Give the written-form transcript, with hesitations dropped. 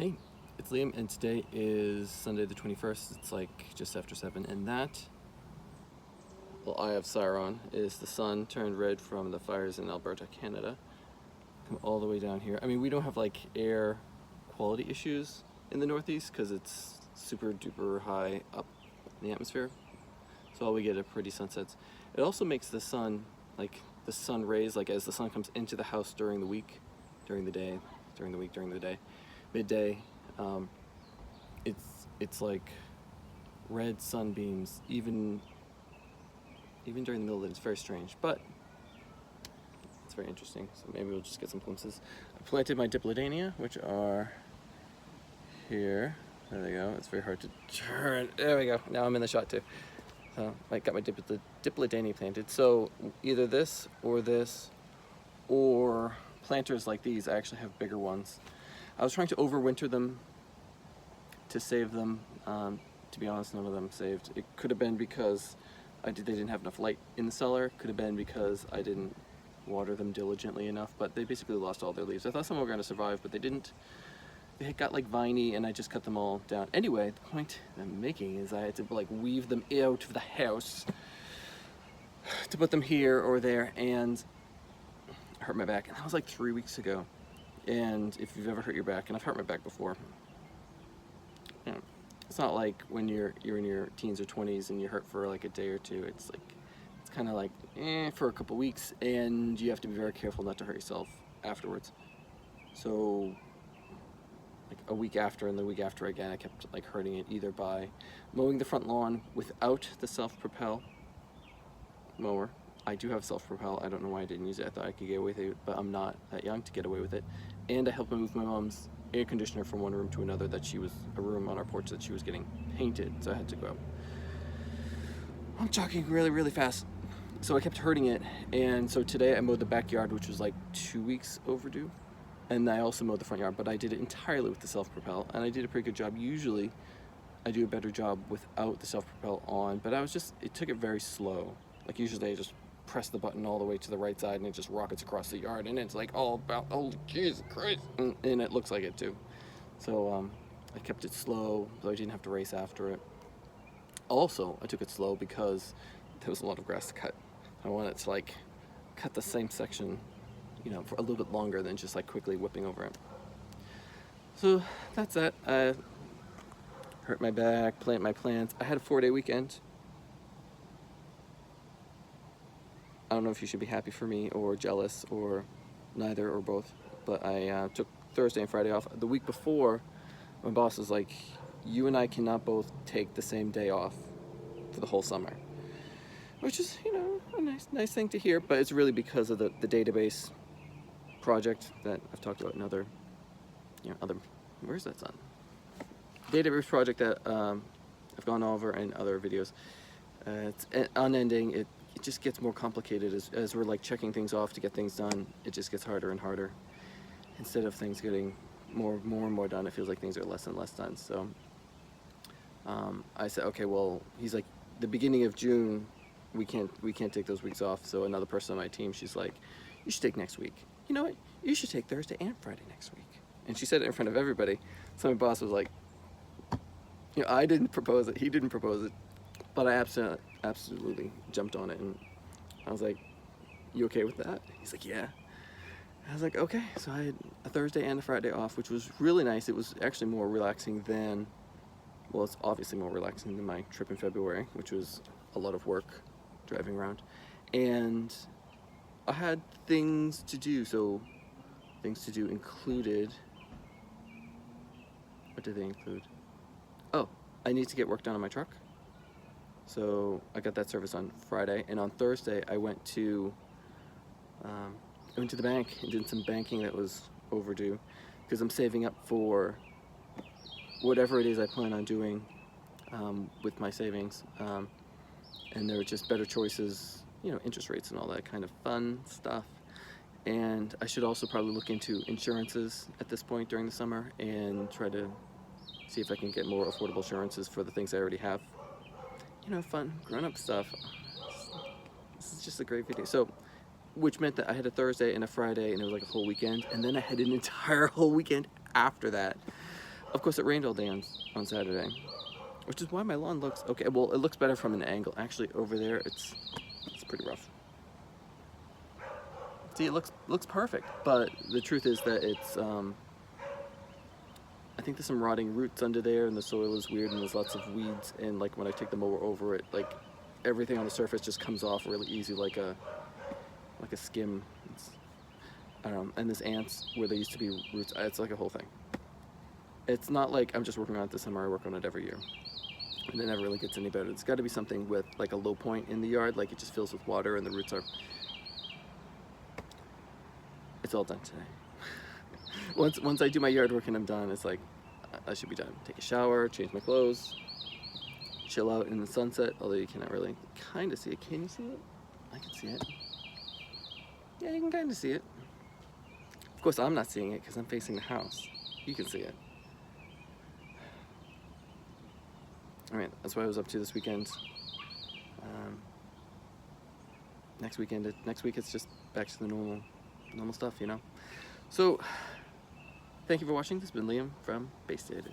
Hey, it's Liam, and today is Sunday the 21st. It's like just after 7, and that little Eye of Sauron is the sun turned red from the fires in Alberta, Canada. Come all the way down here. I mean, we don't have like air quality issues in the Northeast because it's super duper high up in the atmosphere. So all we get are pretty sunsets. It also makes the sun, like the sun rays, like as the sun comes into the house during the week, during the day, during the week, during the day, midday, it's like red sunbeams even during the middle of it. It's very strange, but it's very interesting. So maybe we'll just get some glimpses. I planted my Diplodania, which are here. There they go. It's very hard to turn. There we go. Now I'm in the shot too. So I got my Diplodania planted. So either this, or planters like these. I actually have bigger ones. I was trying to overwinter them to save them. To be honest, none of them saved. It could have been because they didn't have enough light in the cellar. Could have been because I didn't water them diligently enough, but they basically lost all their leaves. I thought some were going to survive, but they didn't. They had got like viney, and I just cut them all down. Anyway, the point I'm making is I had to like weave them out of the house to put them here or there, and I hurt my back. And that was like 3 weeks ago. And if you've ever hurt your back, and I've hurt my back before, you know, it's not like when you're in your teens or 20s and you hurt for like a day or two. It's kind of like for a couple weeks, and you have to be very careful not to hurt yourself afterwards. So like a week after and the week after again, I kept like hurting it either by mowing the front lawn without the self-propel mower. I do have self-propel. I don't know why I didn't use it. I thought I could get away with it, but I'm not that young to get away with it. And I helped move my mom's air conditioner from one room to another, a room on our porch that she was getting painted, so I had to go. I'm talking really, really fast. So I kept hurting it, and so today I mowed the backyard, which was like 2 weeks overdue. And I also mowed the front yard, but I did it entirely with the self-propel, and I did a pretty good job. Usually I do a better job without the self-propel on, but it took it very slow. Like usually I just press the button all the way to the right side and it just rockets across the yard, and it's like all about, holy Jesus Christ, and it looks like it too. So I kept it slow so I didn't have to race after it. Also, I took it slow because there was a lot of grass to cut. I wanted to like cut the same section, for a little bit longer than just like quickly whipping over it. So that's that. I hurt my back, plant my plants. I had a 4-day weekend. I don't know if you should be happy for me or jealous or neither or both, but I took Thursday and Friday off. The week before, my boss was like, you and I cannot both take the same day off for the whole summer, which is, a nice thing to hear, but it's really because of the database project that I've talked about in other, where's that son? Database project that I've gone over in other videos. It's unending. It just gets more complicated as we're like checking things off to get things done. It just gets harder and harder. Instead of things getting more and more done, it feels like things are less and less done. So I said, okay, well, he's like, the beginning of June, we can't take those weeks off. So another person on my team, she's like, you should take next week. You know what? You should take Thursday and Friday next week. And she said it in front of everybody. So my boss was like, I didn't propose it. He didn't propose it. But I absolutely jumped on it, and I was like, you okay with that? He's like, yeah. I was like, okay. So I had a Thursday and a Friday off, which was really nice. It was actually more relaxing than, well, it's obviously more relaxing than my trip in February, which was a lot of work driving around. And I had things to do, so things to do included, what did they include? Oh, I need to get work done on my truck. So I got that service on Friday, and on Thursday I went to the bank and did some banking that was overdue, because I'm saving up for whatever it is I plan on doing with my savings, and there were just better choices, interest rates and all that kind of fun stuff. And I should also probably look into insurances at this point during the summer and try to see if I can get more affordable insurances for the things I already have. Fun grown-up stuff. This is just a great video. So, which meant that I had a Thursday and a Friday, and it was like a whole weekend, and then I had an entire whole weekend after that. Of course, it rained all day on Saturday, which is why my lawn looks okay. Well, it looks better from an angle. Actually, over there, it's pretty rough. See, it looks perfect, but the truth is that it's I think there's some rotting roots under there, and the soil is weird, and there's lots of weeds. And like when I take the mower over it, like everything on the surface just comes off really easy, like a skim. I don't know. And there's ants where there used to be roots. It's like a whole thing. It's not like I'm just working on it this summer. I work on it every year, and it never really gets any better. It's got to be something with like a low point in the yard, like it just fills with water, and the roots are. It's all done today. Once I do my yard work and I'm done, it's like I should be done. Take a shower, change my clothes, chill out in the sunset. Although you cannot really kind of see it. Can you see it? I can see it. Yeah, you can kind of see it. Of course, I'm not seeing it because I'm facing the house. You can see it. All right, that's what I was up to this weekend. Next week it's just back to the normal stuff, you know. So, thank you for watching. This has been Liam from Bay State.